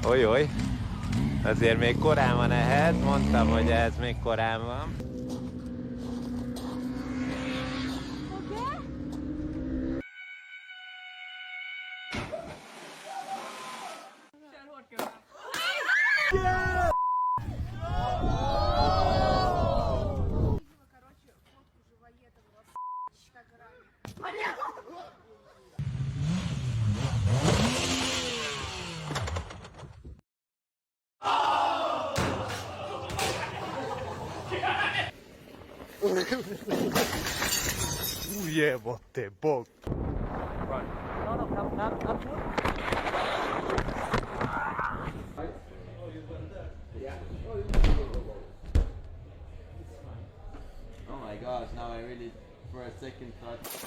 Ojoj, azért még korán van ehhez, mondtam, hogy ez még korán van. Yeah, what the bug? Right. No, Oh my gosh, now I really for a second thought